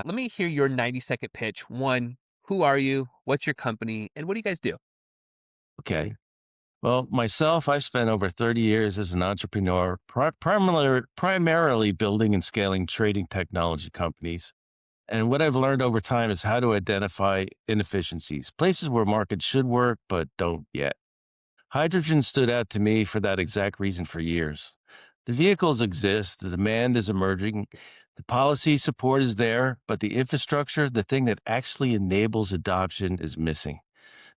Let me hear your 90-second pitch. One, who are you? What's your company? And what do you guys do? Okay. Well, myself, I've spent over 30 years as an entrepreneur, primarily building and scaling trading technology companies. And what I've learned over time is how to identify inefficiencies, places where markets should work but don't yet. Hydrogen stood out to me for that exact reason for years. The vehicles exist, the demand is emerging, the policy support is there, but the infrastructure, the thing that actually enables adoption, is missing.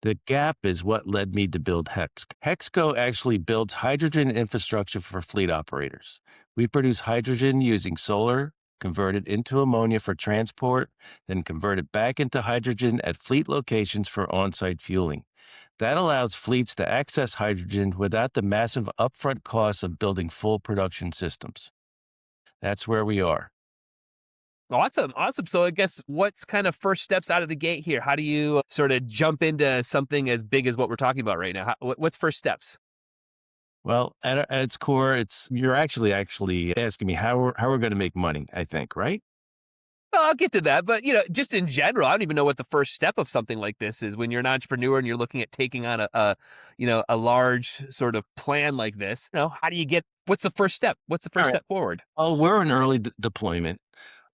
The gap is what led me to build Hex. Hexco actually builds hydrogen infrastructure for fleet operators. We produce hydrogen using solar, convert it into ammonia for transport, then convert it back into hydrogen at fleet locations for on site fueling. That allows fleets to access hydrogen without the massive upfront costs of building full production systems. That's where we are. Awesome. Awesome. So I guess what's kind of first steps out of the gate here? How do you sort of jump into something as big as what we're talking about right now? What's first steps? Well, at its core, it's you're actually asking me how we're going to make money. I think, right? Well, I'll get to that, but just in general, I don't even know what the first step of something like this is when you're an entrepreneur and you're looking at taking on a large sort of plan like this. How do you get? What's the first step? What's the All first right. step forward? Well, we're an early deployment.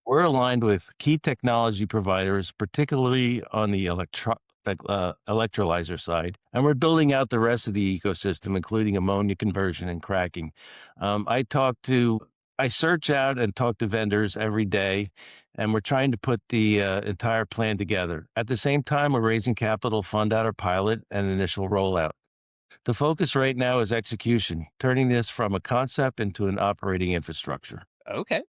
We're aligned with key technology providers, particularly on the electrolyzer side, and we're building out the rest of the ecosystem, including ammonia conversion and cracking. Um, I talk to, I search out and talk to vendors every day, and we're trying to put the entire plan together. At the same time, we're raising capital, to fund out our pilot and initial rollout. The focus right now is execution, turning this from a concept into an operating infrastructure. Okay.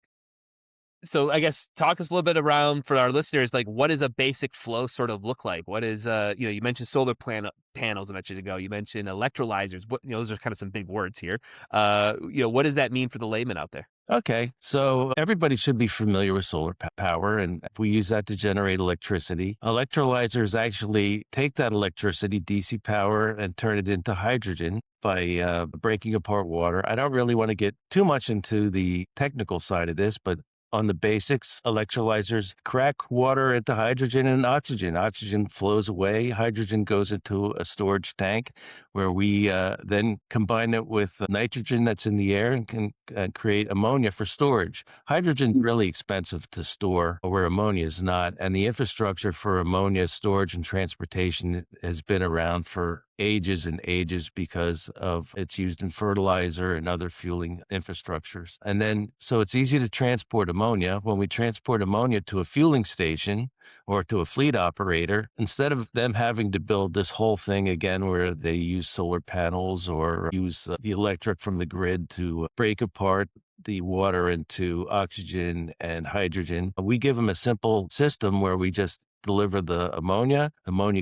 So I guess talk us a little bit around for our listeners, like what does a basic flow sort of look like? What is you mentioned solar panels a minute ago. You mentioned electrolyzers. Those are kind of some big words here. What does that mean for the layman out there? Okay, so everybody should be familiar with solar power, and we use that to generate electricity. Electrolyzers actually take that electricity, DC power, and turn it into hydrogen by breaking apart water. I don't really want to get too much into the technical side of this, but on the basics, electrolyzers crack water into hydrogen and oxygen. Oxygen flows away, hydrogen goes into a storage tank where we then combine it with nitrogen that's in the air and can create ammonia for storage. Hydrogen is really expensive to store where ammonia is not. And the infrastructure for ammonia storage and transportation has been around for ages and ages because of it's used in fertilizer and other fueling infrastructures. And then, so it's easy to transport ammonia. When we transport ammonia to a fueling station, or to a fleet operator, instead of them having to build this whole thing again where they use solar panels or use the electric from the grid to break apart the water into oxygen and hydrogen, we give them a simple system where we just deliver the ammonia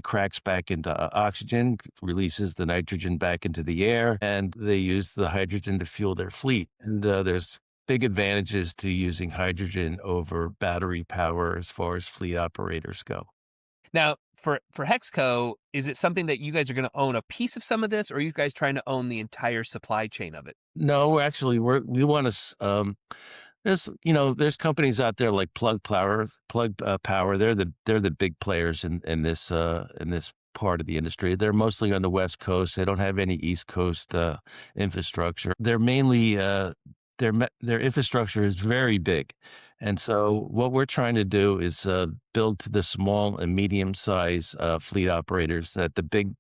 cracks back into oxygen, releases the nitrogen back into the air, and they use the hydrogen to fuel their fleet. And there's big advantages to using hydrogen over battery power as far as fleet operators go. Now, for Hexco, is it something that you guys are going to own a piece of some of this, or are you guys trying to own the entire supply chain of it? No, actually, we want to. There's companies out there like Plug Power. They're the big players in this part of the industry. They're mostly on the West Coast. They don't have any East Coast infrastructure. They're mainly their infrastructure is very big. And so what we're trying to do is build to the small and medium size fleet operators that the big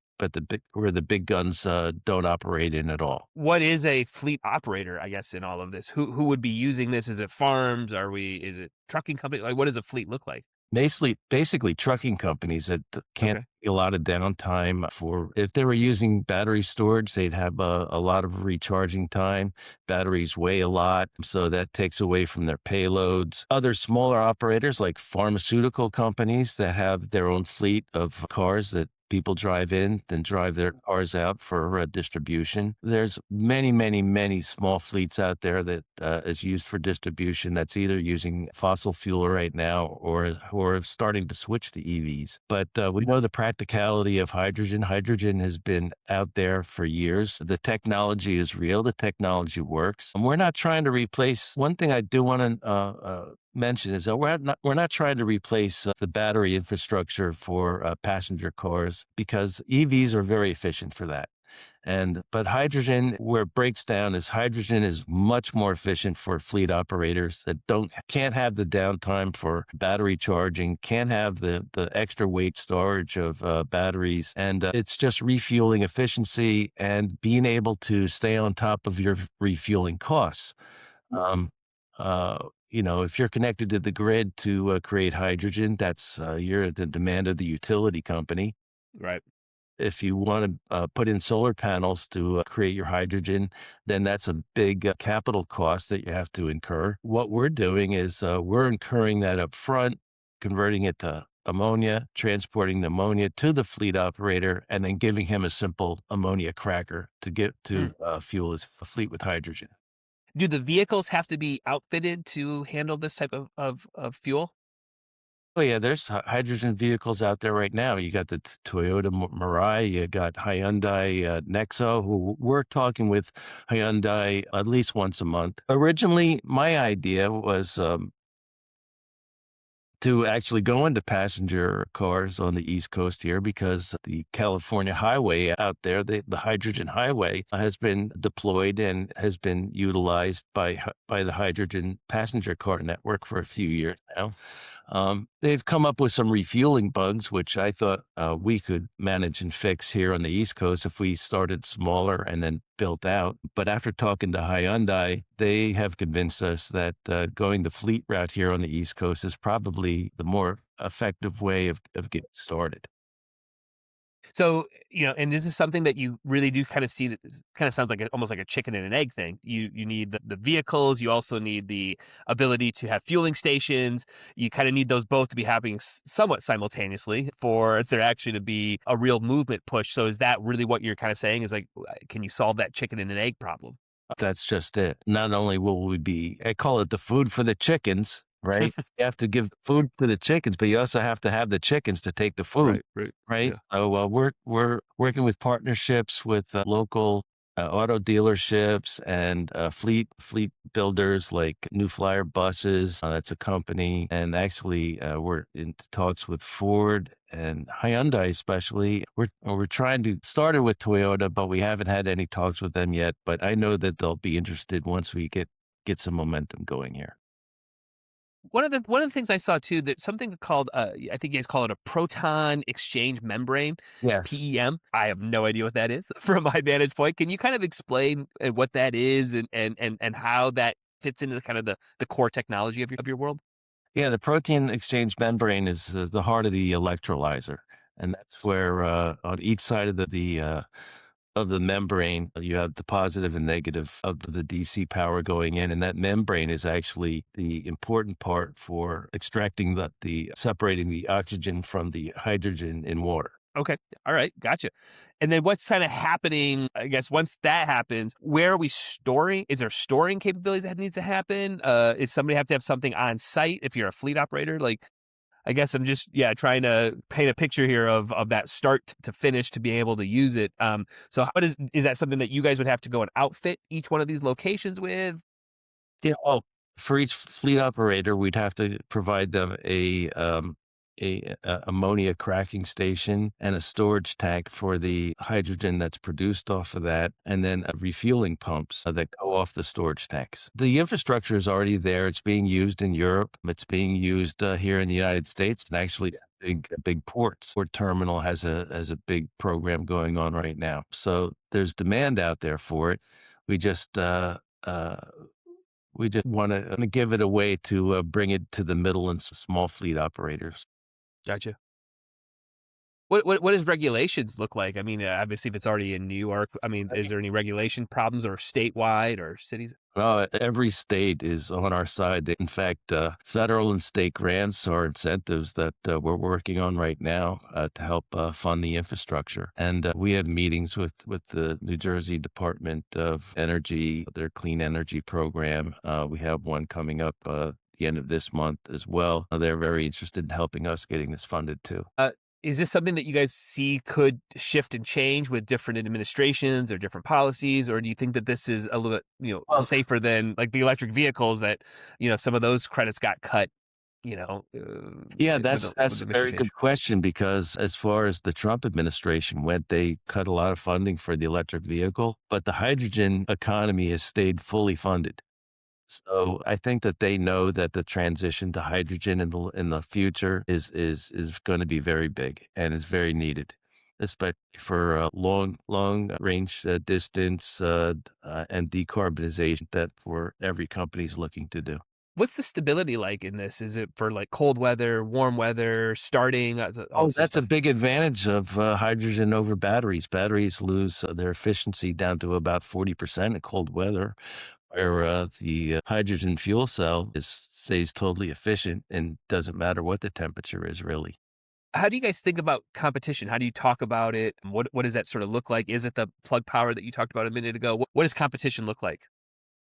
where the big guns don't operate in at all. What is a fleet operator, I guess, in all of this? Who would be using this? Is it farms? Is it trucking company? Like, what does a fleet look like? Basically trucking companies that can't Okay. take a lot of downtime for if they were using battery storage, they'd have a lot of recharging time. Batteries weigh a lot, so that takes away from their payloads. Other smaller operators like pharmaceutical companies that have their own fleet of cars that people drive in, then drive their cars out for distribution. There's many, many, many small fleets out there that is used for distribution that's either using fossil fuel right now or starting to switch to EVs. But we know the practicality of hydrogen. Hydrogen has been out there for years. The technology is real. The technology works. And we're not trying to replace. One thing I do want to mention is that we're not trying to replace the battery infrastructure for passenger cars because EVs are very efficient for that. But hydrogen, where it breaks down is hydrogen is much more efficient for fleet operators that can't have the downtime for battery charging, can't have the extra weight storage of batteries, and it's just refueling efficiency and being able to stay on top of your refueling costs. Um, if you're connected to the grid to create hydrogen, that's you're at the demand of the utility company. Right. If you want to put in solar panels to create your hydrogen, then that's a big capital cost that you have to incur. What we're doing is we're incurring that up front, converting it to ammonia, transporting the ammonia to the fleet operator, and then giving him a simple ammonia cracker to get Hmm. to fuel his fleet with hydrogen. Do the vehicles have to be outfitted to handle this type of fuel? Oh yeah, there's hydrogen vehicles out there right now. You got the Toyota Mirai, you got Hyundai Nexo, who we're talking with Hyundai at least once a month. Originally, my idea was to actually go into passenger cars on the East Coast here because the California highway out there, the hydrogen highway, has been deployed and has been utilized by the hydrogen passenger car network for a few years now. They've come up with some refueling bugs, which I thought we could manage and fix here on the East Coast if we started smaller and then built out. But after talking to Hyundai, they have convinced us that going the fleet route here on the East Coast is probably the more effective way of getting started. So, and this is something that you really do kind of see that kind of sounds like almost like a chicken and an egg thing. You need the vehicles, you also need the ability to have fueling stations. You kind of need those both to be happening somewhat simultaneously for there actually to be a real movement push. So is that really what you're kind of saying is like, can you solve that chicken and an egg problem? That's just it. Not only will we be, I call it the food for the chickens, right? You have to give food to the chickens, but you also have to have the chickens to take the food, Right, right. right? Yeah. So we're working with partnerships with local auto dealerships and fleet builders like New Flyer Buses. That's a company, and actually we're in talks with Ford and Hyundai, especially. We're trying to start it with Toyota, but we haven't had any talks with them yet. But I know that they'll be interested once we get some momentum going here. One of the things I saw too that something called I think you guys call it a proton exchange membrane, Yes. PEM. I have no idea what that is from my vantage point. Can you kind of explain what that is and how that fits into the kind of the core technology of your world? Yeah, the protein exchange membrane is the heart of the electrolyzer, and that's where on each side of the membrane you have the positive and negative of the DC power going in, and that membrane is actually the important part for extracting the separating the oxygen from the hydrogen in water. Okay. All right. Gotcha. And then what's kind of happening, I guess, once that happens, where are we storing? Is there storing capabilities that needs to happen? Is somebody have to have something on site if you're a fleet operator? Like, I guess I'm just, yeah, trying to paint a picture here of that start to finish to be able to use it. So how is that something that you guys would have to go and outfit each one of these locations with? Yeah. Oh, for each fleet operator, we'd have to provide them ammonia cracking station and a storage tank for the hydrogen that's produced off of that, and then refueling pumps that go off the storage tanks. The infrastructure is already there. It's being used in Europe. It's being used here in the United States, and actually. Big ports. Port terminal has a big program going on right now. So there's demand out there for it. We just uh, we just want to give it a way to bring it to the middle and small fleet operators. Gotcha. What does regulations look like? I mean, obviously, if it's already in New York, I mean, is there any regulation problems or statewide or cities? Well, every state is on our side. In fact, federal and state grants are incentives that we're working on right now to help fund the infrastructure. And we have meetings with the New Jersey Department of Energy, their clean energy program. We have one coming up the end of this month as well. They're very interested in helping us getting this funded too. Is this something that you guys see could shift and change with different administrations or different policies, or do you think that this is a little bit, Well, safer than like the electric vehicles that, some of those credits got cut, yeah, with that's the a emission very change? good question because as far as the Trump administration went, they cut a lot of funding for the electric vehicle, but the hydrogen economy has stayed fully funded. So I think that they know that the transition to hydrogen in the future is going to be very big and is very needed, especially for long range distance and decarbonization that for every company is looking to do. What's the stability like in this? Is it for like cold weather, warm weather, starting, all Oh, this sort of that's a stuff? big advantage of hydrogen over batteries. Batteries lose their efficiency down to about 40% in cold weather, where the hydrogen fuel cell stays totally efficient and doesn't matter what the temperature is, really. How do you guys think about competition? How do you talk about it? What does that sort of look like? Is it the plug power that you talked about a minute ago? What does competition look like?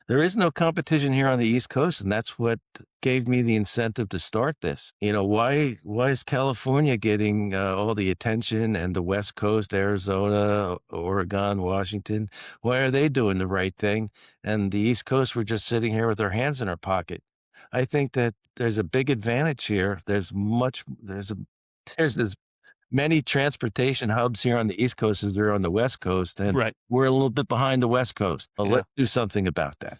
There is no competition here on the East Coast, and that's what gave me the incentive to start this. You know, why is California getting all the attention and the West Coast, Arizona, Oregon, Washington? Why are they doing the right thing? And the East Coast, we're just sitting here with our hands in our pocket. I think that there's a big advantage here. There's as many transportation hubs here on the East Coast as there are on the West Coast, and Right. we're a little bit behind the West Coast. Well, Yeah. let's do something about that.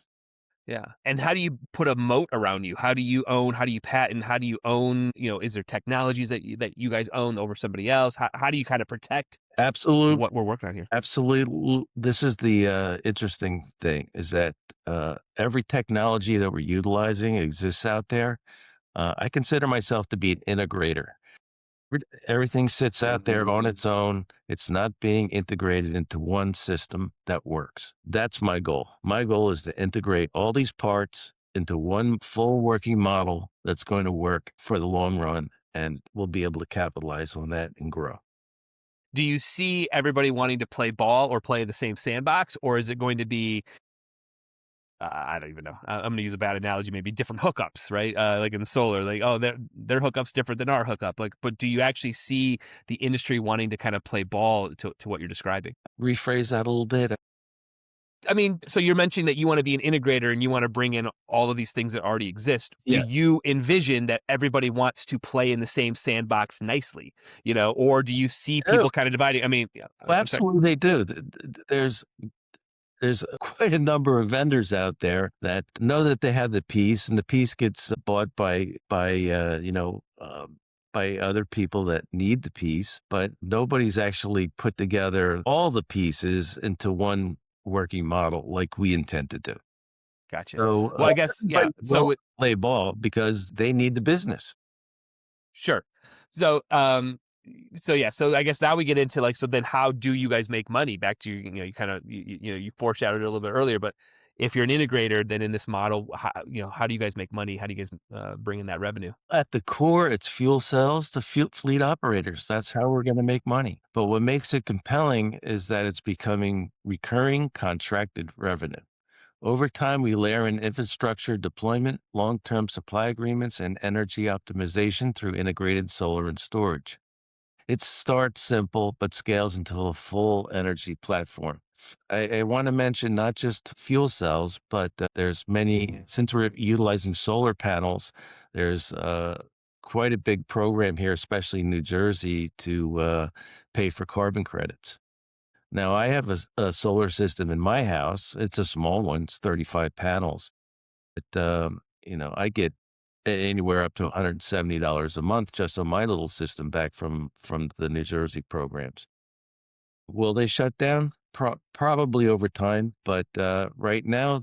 Yeah. And how do you put a moat around you? How do you own? How do you patent? How do you own? Is there technologies that you guys own over somebody else? How do you kind of protect Absolute, what we're working on here? absolutely. This is the interesting thing is that every technology that we're utilizing exists out there. I consider myself to be an integrator. Everything sits out there on its own. It's not being integrated into one system that works. That's my goal. My goal is to integrate all these parts into one full working model that's going to work for the long run, and we'll be able to capitalize on that and grow. Do you see everybody wanting to play ball or play in the same sandbox, or is it going to be I don't even know. I'm going to use a bad analogy, maybe different hookups, right? Like in the solar, like oh, their hookups different than our hookup. Like, but do you actually see the industry wanting to kind of play ball to what you're describing? Rephrase that a little bit. I mean, so you're mentioning that you want to be an integrator and you want to bring in all of these things that already exist. Do Yeah. you envision that everybody wants to play in the same sandbox nicely, or do you see Oh, people kind of dividing? I mean, yeah, well, I'm sorry. absolutely, they do. There's quite a number of vendors out there that know that they have the piece, and the piece gets bought by other people that need the piece, but nobody's actually put together all the pieces into one working model like we intend to do. Gotcha. So Well, I guess, yeah. everybody So will play ball because they need the business. sure. So, so yeah, so I guess now we get into like, so then how do you guys make money? Back to, you kind of, you foreshadowed it a little bit earlier, but if you're an integrator, then in this model, how do you guys make money? How do you guys bring in that revenue? At the core, it's fuel cells to fleet operators. That's how we're going to make money. But what makes it compelling is that it's becoming recurring contracted revenue. Over time, we layer in infrastructure deployment, long term supply agreements, and energy optimization through integrated solar and storage. It starts simple but scales into a full energy platform. I want to mention not just fuel cells, but there's many, since we're utilizing solar panels, there's quite a big program here, especially in New Jersey, to pay for carbon credits. Now, I have a solar system in my house. It's a small one, it's 35 panels. But, I get anywhere up to $170 a month just on my little system back from the New Jersey programs. Will they shut down? Probably over time, but right now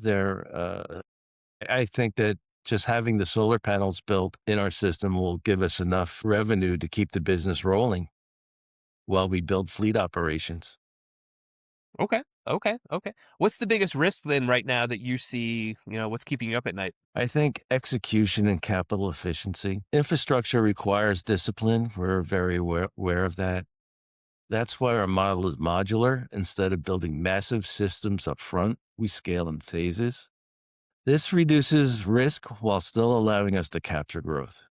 I think that just having the solar panels built in our system will give us enough revenue to keep the business rolling while we build fleet operations. Okay. Okay. Okay. What's the biggest risk then right now that you see, what's keeping you up at night? I think execution and capital efficiency. Infrastructure requires discipline. We're very aware of that. That's why our model is modular. Instead of building massive systems up front, we scale in phases. This reduces risk while still allowing us to capture growth.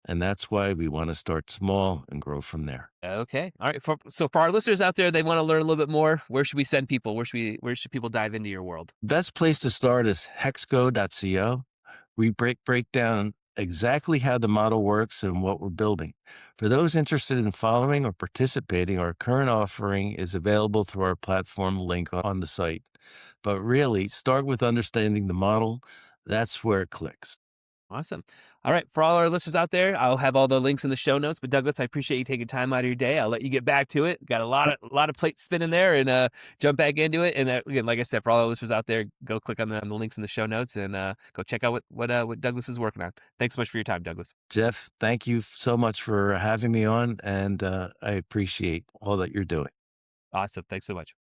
And that's why we want to start small and grow from there. Okay. All right. So for our listeners out there, they want to learn a little bit more. Where should we send people? Where should people dive into your world? Best place to start is hexco.co. We break down exactly how the model works and what we're building. For those interested in following or participating, our current offering is available through our platform link on the site. But really, start with understanding the model. That's where it clicks. Awesome. All right. For all our listeners out there, I'll have all the links in the show notes. But Douglas, I appreciate you taking time out of your day. I'll let you get back to it. Got a lot of plates spinning there, and jump back into it. And again, like I said, for all our listeners out there, go click on the links in the show notes and go check out what Douglas is working on. Thanks so much for your time, Douglas. Jeff, thank you so much for having me on, and I appreciate all that you're doing. Awesome. Thanks so much.